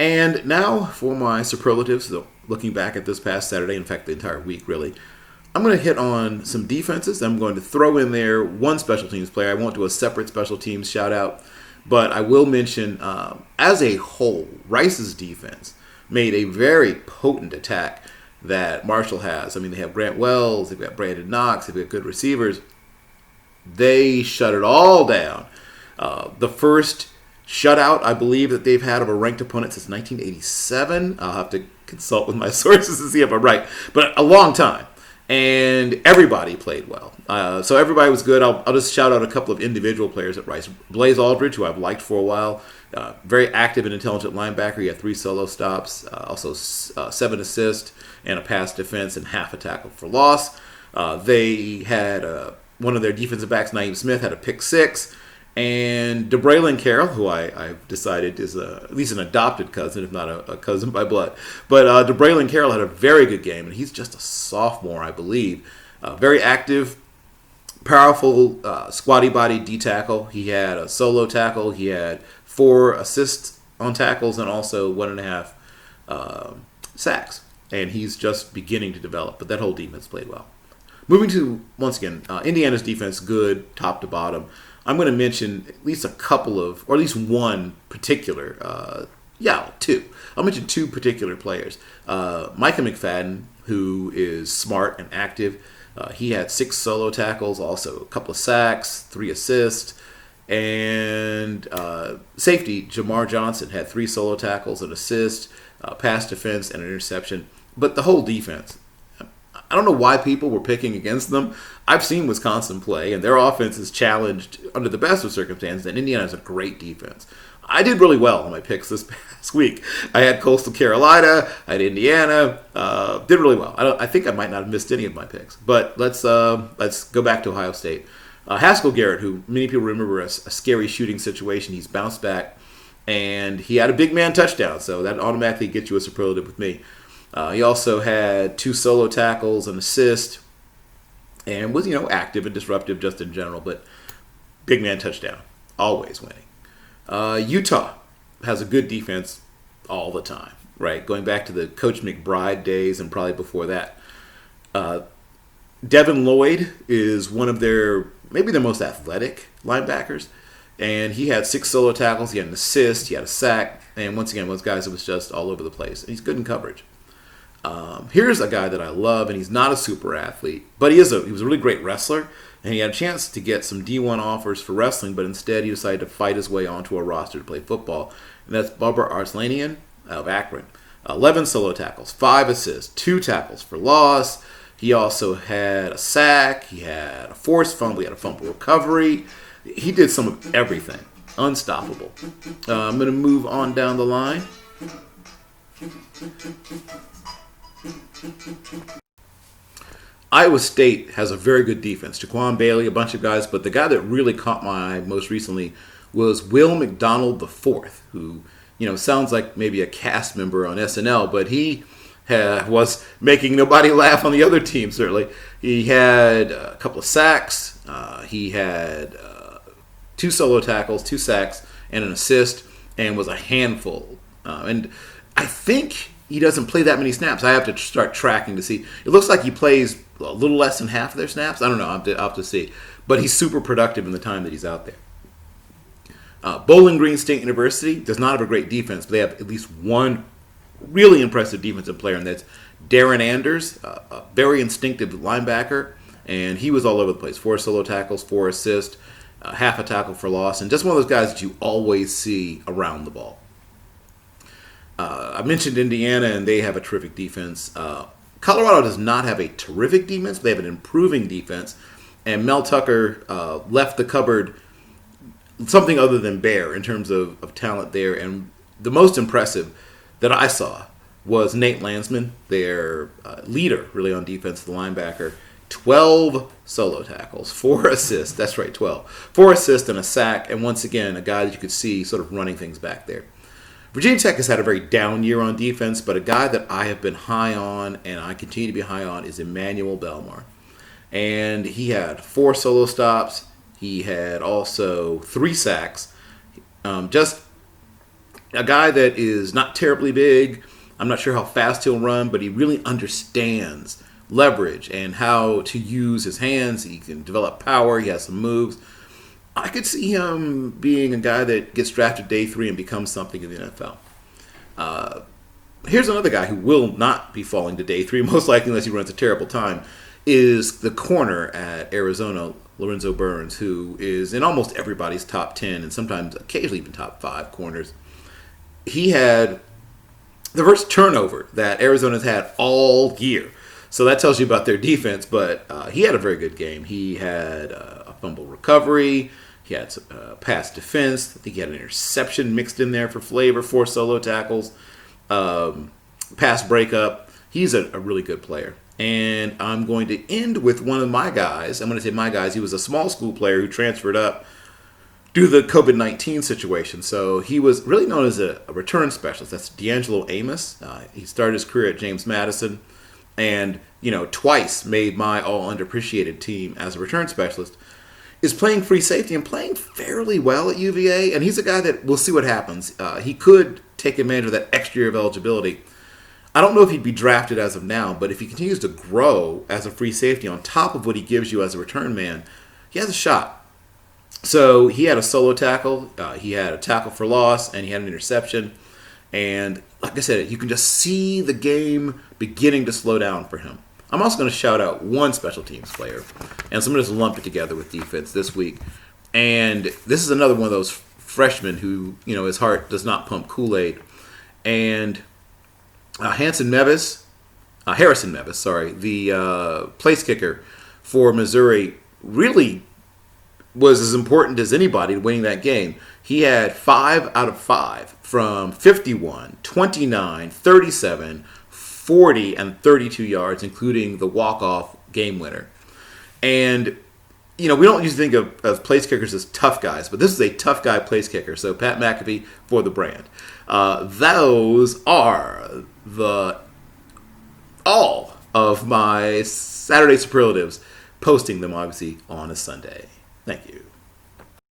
And now for my superlatives, so looking back at this past Saturday, in fact, the entire week, really. I'm going to hit on some defenses. I'm going to throw in there one special teams player. I won't do a separate special teams shout out, but I will mention, as a whole, Rice's defense made a very potent attack that Marshall has. I mean, they have Grant Wells, they've got Brandon Knox, they've got good receivers. They shut it all down. The first shutout, I believe, that they've had of a ranked opponent since 1987. I'll have to consult with my sources to see if I'm right, but a long time. And everybody played well. So everybody was good. I'll just shout out a couple of individual players at Rice. Blaze Aldridge, who I've liked for a while. Very active and intelligent linebacker. He had 3 solo stops, also 7 assists, and a pass defense, and half a tackle for loss. They had one of their defensive backs, Naeem Smith, had a pick 6. And DeBraylon Carroll, who I've decided is at least an adopted cousin, if not a cousin by blood. But DeBraylon Carroll had a very good game, and he's just a sophomore, I believe. Very active, powerful, squatty-body D-tackle. He had a solo tackle. He had 4 assists on tackles and also 1.5 sacks. And he's just beginning to develop, but that whole defense played well. Moving to, once again, Indiana's defense, good, top to bottom. I'm going to mention at least a couple of, or at least one particular, 2. I'll mention 2 particular players. Micah McFadden, who is smart and active. He had 6 solo tackles, also a couple of sacks, 3 assists. And safety, Jamar Johnson, had 3 solo tackles, an assist, pass defense, and an interception. But the whole defense, I don't know why people were picking against them. I've seen Wisconsin play, and their offense is challenged under the best of circumstances, and Indiana has a great defense. I did really well on my picks this past week. I had Coastal Carolina, I had Indiana, did really well. I think I might not have missed any of my picks, but let's go back to Ohio State. Haskell Garrett, who many people remember as a scary shooting situation, he's bounced back, and he had a big man touchdown, so that automatically gets you a superlative with me. He also had 2 solo tackles, an assist, and was, active and disruptive just in general, but big man touchdown, always winning. Utah has a good defense all the time, right? Going back to the Coach McBride days and probably before that. Devin Lloyd is one of maybe their most athletic linebackers, and he had 6 solo tackles, he had an assist, he had a sack, and once again, those guys, it was just all over the place. And he's good in coverage. Here's a guy that I love, and he's not a super athlete, but he was a really great wrestler, and he had a chance to get some D1 offers for wrestling, but instead he decided to fight his way onto a roster to play football, and that's Bubba Arslanian of Akron. 11 solo tackles, 5 assists, 2 tackles for loss. He also had a sack, he had a forced fumble, he had a fumble recovery. He did some of everything. Unstoppable. I'm going to move on down the line. Iowa State has a very good defense. Jaquan Bailey, a bunch of guys, but the guy that really caught my eye most recently was Will McDonald IV, who, sounds like maybe a cast member on SNL, but he was making nobody laugh on the other team, certainly. He had a couple of sacks. He had 2 solo tackles, 2 sacks, and an assist, and was a handful. And I think he doesn't play that many snaps. I have to start tracking to see. It looks like he plays a little less than half of their snaps. I don't know. I'll have to see. But he's super productive in the time that he's out there. Bowling Green State University does not have a great defense, but they have at least one really impressive defensive player, and that's Darren Anders, a very instinctive linebacker, and he was all over the place. 4 solo tackles, 4 assists, half a tackle for loss, and just one of those guys that you always see around the ball. I mentioned Indiana, and they have a terrific defense. Colorado does not have a terrific defense, but they have an improving defense, and Mel Tucker left the cupboard something other than bare in terms of talent there, and the most impressive that I saw was Nate Landsman, their leader, really, on defense, the linebacker. 12 solo tackles, 4 assists. That's right, 12. 4 assists and a sack, and once again, a guy that you could see sort of running things back there. Virginia Tech has had a very down year on defense, but a guy that I have been high on, and I continue to be high on, is Emmanuel Belmar. And he had 4 solo stops. He had also 3 sacks. Just A guy that is not terribly big. I'm not sure how fast he'll run, but he really understands leverage and how to use his hands. He can develop power. He has some moves. I could see him being a guy that gets drafted day 3 and becomes something in the NFL. Here's another guy who will not be falling to day 3, most likely unless he runs a terrible time, is the corner at Arizona, Lorenzo Burns, who is in almost everybody's top 10 and sometimes occasionally even top 5 corners. He had the first turnover that Arizona's had all year. So that tells you about their defense, but he had a very good game. He had a fumble recovery. He had some, pass defense. I think he had an interception mixed in there for flavor, 4 solo tackles, pass breakup. He's a really good player. And I'm going to end with one of my guys. I'm going to say my guys. He was a small school player who transferred up due to the COVID-19 situation. So he was really known as a return specialist. That's Deangelo Amos. He started his career at James Madison and, twice made my all underappreciated team as a return specialist. Is playing free safety and playing fairly well at UVA. And he's a guy that we'll see what happens. He could take advantage of that extra year of eligibility. I don't know if he'd be drafted as of now, but if he continues to grow as a free safety on top of what he gives you as a return man, he has a shot. So he had a solo tackle, he had a tackle for loss, and he had an interception. And like I said, you can just see the game beginning to slow down for him. I'm also going to shout out one special teams player, and so I'm going to just lump it together with defense this week. And this is another one of those freshmen who, his heart does not pump Kool-Aid. And Harrison Mevis, the place kicker for Missouri, really was as important as anybody to winning that game. He had 5 out of 5 from 51, 29, 37, 40, and 32 yards, including the walk-off game winner. And, we don't usually think of place kickers as tough guys, but this is a tough guy place kicker. So Pat McAfee for the brand. Those are all of my Saturday superlatives, posting them obviously on a Sunday. Thank you.